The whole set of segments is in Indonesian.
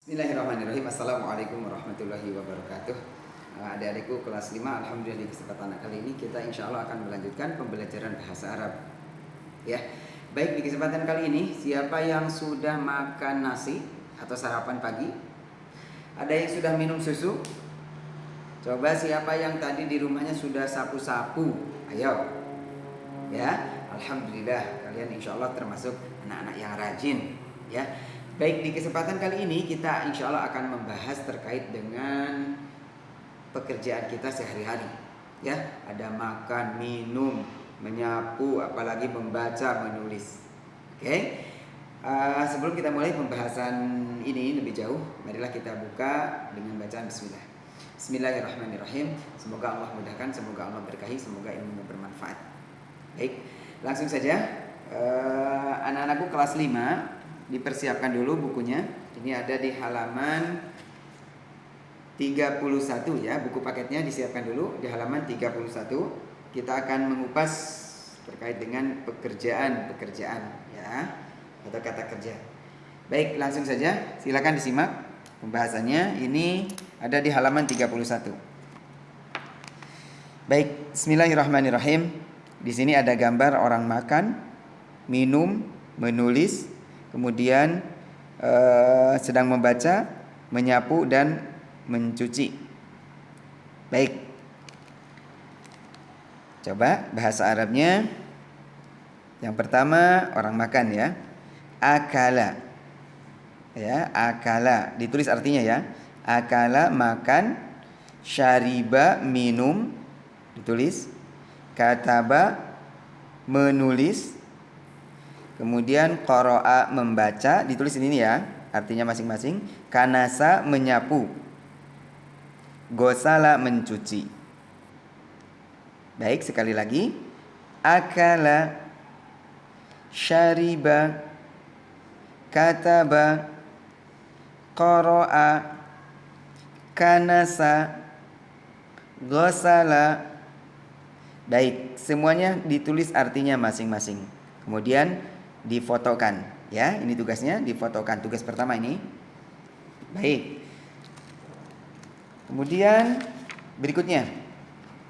Bismillahirrahmanirrahim. Assalamualaikum warahmatullahi wabarakatuh. Adik-adikku kelas 5, alhamdulillah di kesempatan kali ini kita insya Allah akan melanjutkan pembelajaran bahasa Arab. Ya, baik, di kesempatan kali ini siapa yang sudah makan nasi atau sarapan pagi? Ada yang sudah minum susu? Coba siapa yang tadi di rumahnya sudah sapu-sapu? Ayo. Ya, alhamdulillah kalian insya Allah termasuk anak-anak yang rajin. Ya. Baik, di kesempatan kali ini kita insya Allah akan membahas terkait dengan pekerjaan kita sehari-hari. Ya, ada makan, minum, menyapu, apalagi membaca, menulis. Oke. Sebelum kita mulai pembahasan ini lebih jauh, marilah kita buka dengan bacaan Bismillah. Bismillahirrahmanirrahim. Semoga Allah mudahkan, semoga Allah berkahi, semoga ilmunya bermanfaat. Baik, langsung saja. Anak-anakku kelas 5, dipersiapkan dulu bukunya. Ini ada di halaman 31 ya. Buku paketnya disiapkan dulu di halaman 31. Kita akan mengupas terkait dengan pekerjaan ya, atau kata kerja. Baik, langsung saja. Silakan disimak pembahasannya. Ini ada di halaman 31. Baik, bismillahirrahmanirrahim. Di sini ada gambar orang makan, minum, menulis, kemudian sedang membaca, menyapu, dan mencuci. Baik. Coba bahasa Arabnya. Yang pertama orang makan ya. Akala. Ya, akala. Ditulis artinya ya. Akala makan, syariba minum, ditulis. Kataba menulis. Kemudian qara'a membaca, ditulis ini ya, artinya masing-masing. Kanasa menyapu. Gosala mencuci. Baik, sekali lagi. Akala, syariba, kataba, qara'a, kanasa, gosala. Baik, semuanya ditulis artinya masing-masing. Kemudian difotokan ya, ini tugasnya, difotokan, tugas pertama ini. Baik, kemudian berikutnya,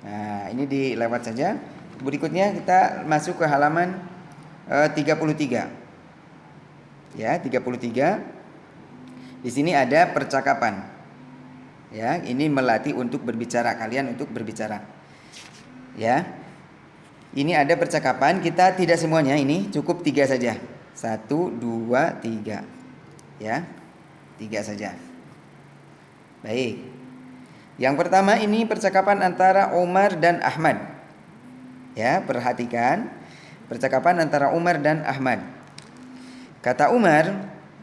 nah ini dilewat saja. Berikutnya kita masuk ke halaman 33 ya. 33 di sini ada percakapan ya. Ini melatih untuk berbicara, kalian untuk berbicara ya. Ini ada percakapan, kita tidak semuanya, ini cukup 3 saja. 1, 2, 3 ya, 3 saja. Baik, yang pertama ini percakapan antara Umar dan Ahmad ya. Perhatikan percakapan antara Umar dan Ahmad. Kata Umar,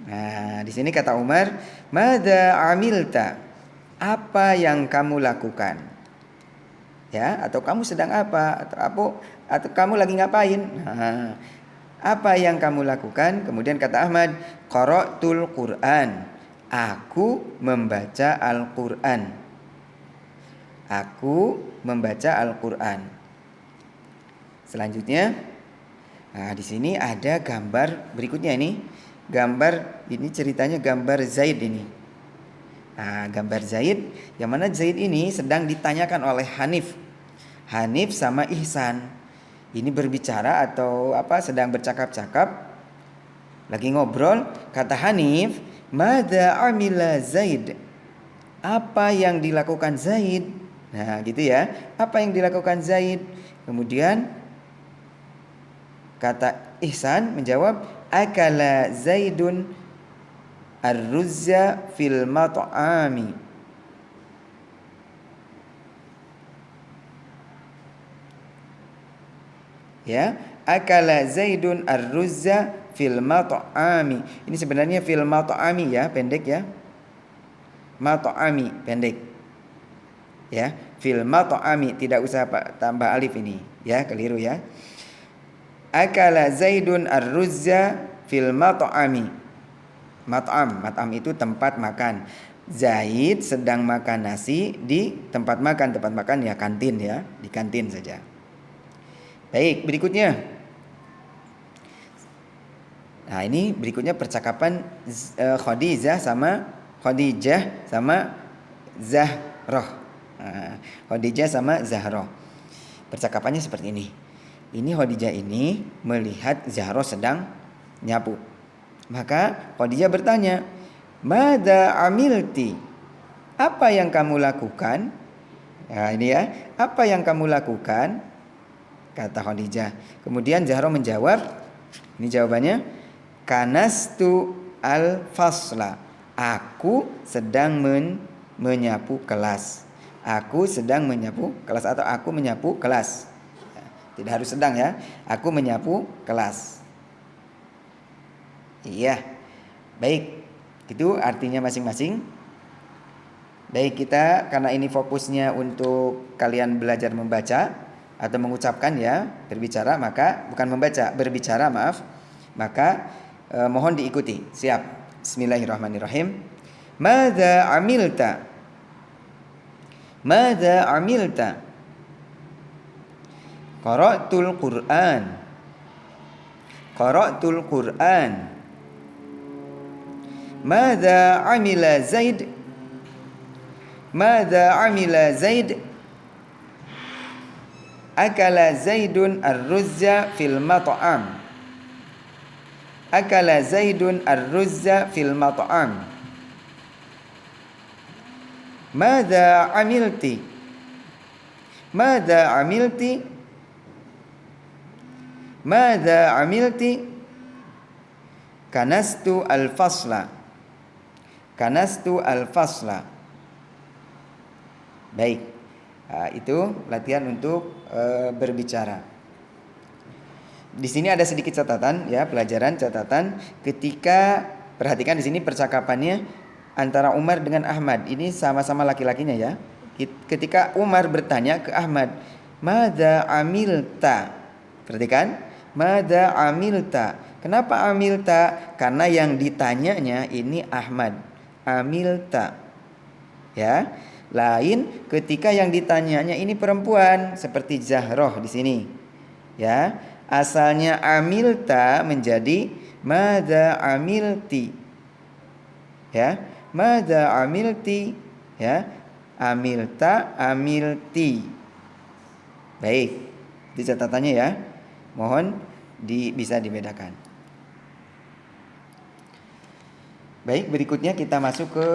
nah di sini kata Umar, "Madza amilta?" Apa yang kamu lakukan? Ya, atau kamu sedang apa? Atau kamu lagi ngapain? Nah, apa yang kamu lakukan? Kemudian kata Ahmad, qara'tul Qur'an. Aku membaca Al-Qur'an. Aku membaca Al-Qur'an. Selanjutnya, nah di sini ada gambar berikutnya ini. Gambar ini ceritanya gambar Zaid ini. Nah, gambar Zaid, yang mana Zaid ini sedang ditanyakan oleh Hanif sama Ihsan. Ini berbicara atau apa, sedang bercakap-cakap, lagi ngobrol. Kata Hanif, "Madza amila Zaid?" Apa yang dilakukan Zaid? Nah, gitu ya. Apa yang dilakukan Zaid? Kemudian kata Ihsan menjawab, "Akala Zaidun ar-ruzza fil mat'ami." Ya, akala Zaidun ar-ruzza fil mat'ami. Ini sebenarnya fil mat'ami ya, pendek ya. Mat'ami pendek. Ya, fil mat'ami, tidak usah tambah alif ini ya, keliru ya. Akala Zaidun ar-ruzza fil mat'ami. Mat'am itu tempat makan. Zaid sedang makan nasi di tempat makan. Tempat makan ya kantin ya, di kantin saja. Baik, berikutnya. Nah, ini berikutnya percakapan Khadijah sama Khadijah sama Zahrah. Khadijah sama Zahrah. Percakapannya seperti ini. Ini Khadijah ini melihat Zahrah sedang nyapu. Maka Khadijah bertanya, "Mada amilti?" Apa yang kamu lakukan? Nah, ini ya, apa yang kamu lakukan? Kata Khadijah. Kemudian Zahrah menjawab, ini jawabannya, "Kanastu al-fasla." Aku sedang menyapu kelas. Aku sedang menyapu kelas atau aku menyapu kelas. Tidak harus sedang ya. Aku menyapu kelas. Iya. Baik. Itu artinya masing-masing. Baik, kita karena ini fokusnya untuk kalian belajar membaca atau mengucapkan ya, berbicara, maka bukan membaca, berbicara, maaf. Maka mohon diikuti. Siap. Bismillahirrahmanirrahim. Madza amilta? Madza amilta? Qara'tul Qur'an. Qara'tul Qur'an. Madza amila Zaid? Madza amila Zaid? Akala Zaidun ar-ruzza fil mat'am. Akala Zaidun ar-ruzza fil mat'am. Madza amilti? Madza amilti? Madza amilti? Kanastu al-fasla. Kanastu al-fasla. Baik, itu latihan untuk berbicara. Di sini ada sedikit catatan ya, pelajaran catatan ketika perhatikan di sini percakapannya antara Umar dengan Ahmad. Ini sama-sama laki-lakinya ya. Ketika Umar bertanya ke Ahmad, "Madza amilta?" Perhatikan, "Madza amilta?" Kenapa amilta? Karena yang ditanyanya ini Ahmad. Amilta. Ya. Lain ketika yang ditanyanya ini perempuan seperti Zahrah di sini. Ya, asalnya amilta menjadi madza amilti. Ya, madza amilti, ya. Amilta, amilti. Baik. Itu catatannya ya. Mohon bisa dibedakan. Baik, berikutnya kita masuk ke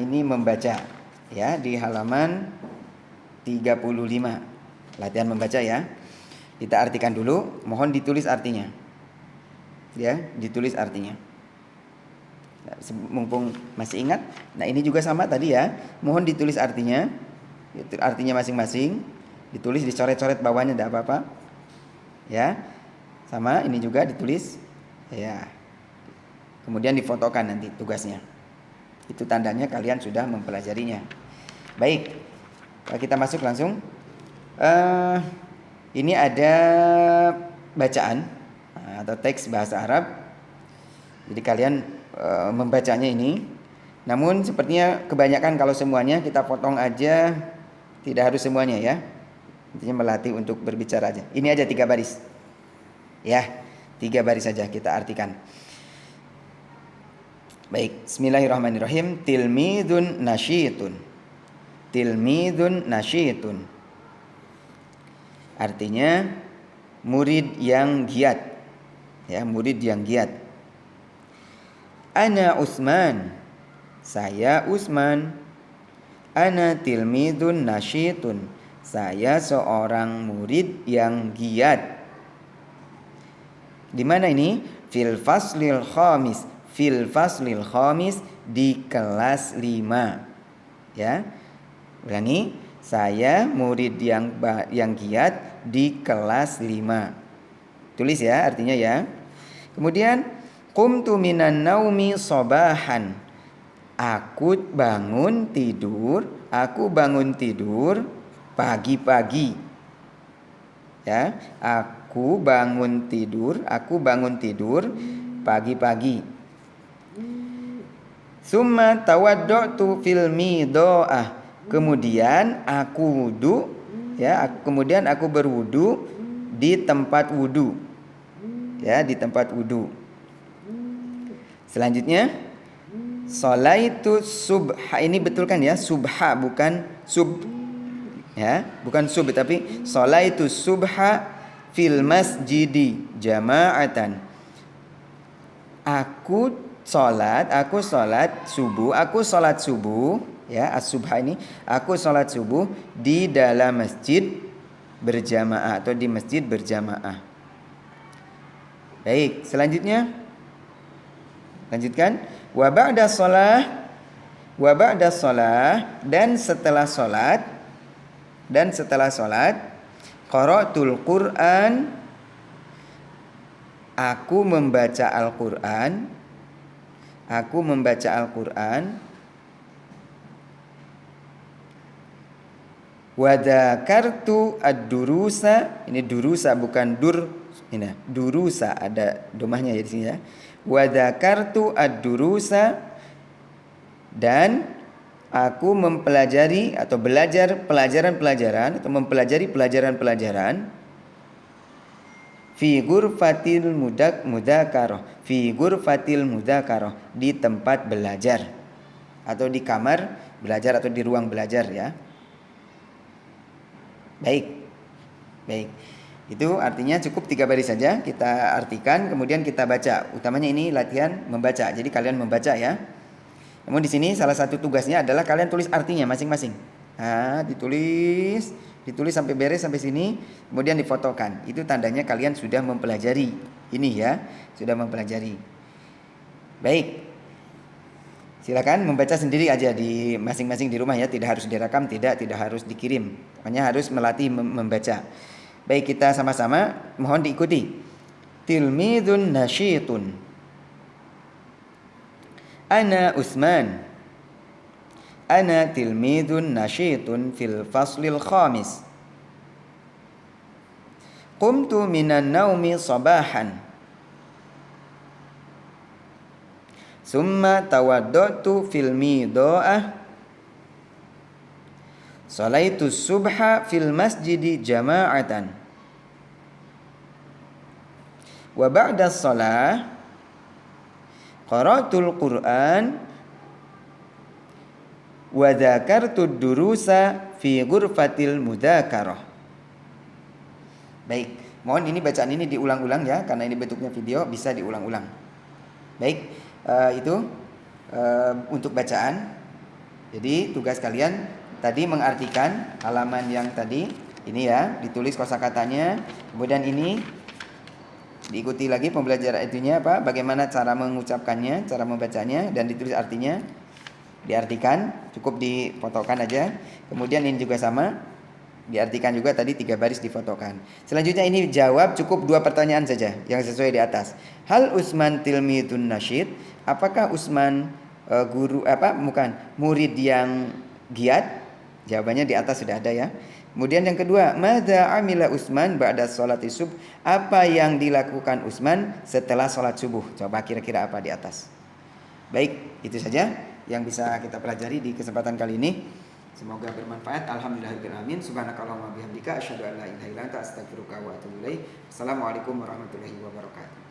ini membaca. Ya, di halaman 35. Latihan membaca ya. Kita artikan dulu, mohon ditulis artinya. Ya, ditulis artinya. Nah, mumpung masih ingat. Nah, ini juga sama tadi ya. Mohon ditulis artinya. Artinya masing-masing. Ditulis, dicoret-coret bawahnya, tidak apa-apa. Ya. Sama, ini juga ditulis. Ya. Kemudian difotokan nanti tugasnya. Itu tandanya kalian sudah mempelajarinya. Baik, kita masuk langsung. Ini ada bacaan atau teks bahasa Arab. Jadi kalian membacanya ini. Namun sepertinya kebanyakan kalau semuanya kita potong aja. Tidak harus semuanya ya. Intinya melatih untuk berbicara aja. Ini aja 3 baris. Ya, 3 baris saja kita artikan. Baik, bismillahirrahmanirrahim. Tilmidun nasyitun. Tilmidun nasyitun. Artinya murid yang giat. Ya, murid yang giat. Ana Utsman. Saya Utsman. Ana tilmidun nasyitun. Saya seorang murid yang giat. Di mana ini? Fil faslil khamis. Fil faslil khamis, di kelas 5. Ya. Ulangi, saya murid yang giat di kelas 5. Tulis ya artinya ya. Kemudian qumtu minan naumi sabahan. Aku bangun tidur pagi-pagi. Ya, aku bangun tidur pagi-pagi. Summa tawaddatu fil midoah. Kemudian aku wudu, ya. Kemudian aku berwudu di tempat wudu, ya, di tempat wudu. Selanjutnya, Sholaitu subha, ini betul kan ya? Subha bukan sub, ya, bukan sub, tapi sholaitu subha fil masjidi jama'atan. Aku sholat subuh, ya, as-subha ini, aku sholat subuh di dalam masjid berjamaah atau di masjid berjamaah. Baik, selanjutnya lanjutkan. Wa ba'da shalah, dan setelah salat qara'tul Qur'an, aku membaca Al-Qur'an. Wa dzakartu ad-durusa, ini durusa bukan ini durusa, ada domahnya ya di sini ya. Wa dzakartu ad-durusa, dan aku mempelajari atau belajar pelajaran-pelajaran atau mempelajari pelajaran-pelajaran fi ghurfatil mudzakarah, di tempat belajar atau di kamar belajar atau di ruang belajar ya. Baik. Itu artinya cukup 3 baris saja kita artikan, kemudian kita baca. Utamanya ini latihan membaca. Jadi kalian membaca ya. Namun di sini salah satu tugasnya adalah kalian tulis artinya masing-masing. Nah, ditulis sampai beres sampai sini, kemudian difotokan. Itu tandanya kalian sudah mempelajari. Ini ya, sudah mempelajari. Baik. Silakan membaca sendiri aja di masing-masing di rumah ya, tidak harus direkam, tidak harus dikirim. Hanya harus melatih membaca. Baik, kita sama-sama mohon diikuti. Tilmidun nasyitun. Ana Utsman. Ana tilmidun nasyitun fil faslil khamis. Qumtu minan naumi sabahan. Summa tawaddatu fil mida'ah. Sholaitu subha fil masjidi jama'atan. Wa ba'da shalah qara'tul Qur'an wa dzakartud durusa fi ghurfatil mudzakarah. Baik, mohon ini bacaan ini diulang-ulang ya, karena ini bentuknya video, bisa diulang-ulang. Baik, itu untuk bacaan. Jadi tugas kalian tadi mengartikan halaman yang tadi ini ya, ditulis kosakatanya, kemudian ini diikuti lagi pembelajaran itunya apa, bagaimana cara mengucapkannya, cara membacanya, dan ditulis artinya, diartikan, cukup difotokan aja. Kemudian ini juga sama, diartikan juga tadi 3 baris difotokan. Selanjutnya ini jawab cukup 2 pertanyaan saja yang sesuai di atas. Hal Utsman tilmidun nasyid? Apakah Utsman murid yang giat? Jawabannya di atas sudah ada ya. Kemudian yang kedua, madza amila Utsman ba'da sholati subuh? Apa yang dilakukan Utsman setelah sholat subuh? Coba kira-kira apa di atas. Baik, itu saja yang bisa kita pelajari di kesempatan kali ini. Semoga bermanfaat. Alhamdulillahirabbil alamin. Subhanakallahumma bihamdika asyhadu an la ilaha illa anta astaghfiruka wa atubu ilaik. Assalamualaikum warahmatullahi wabarakatuh.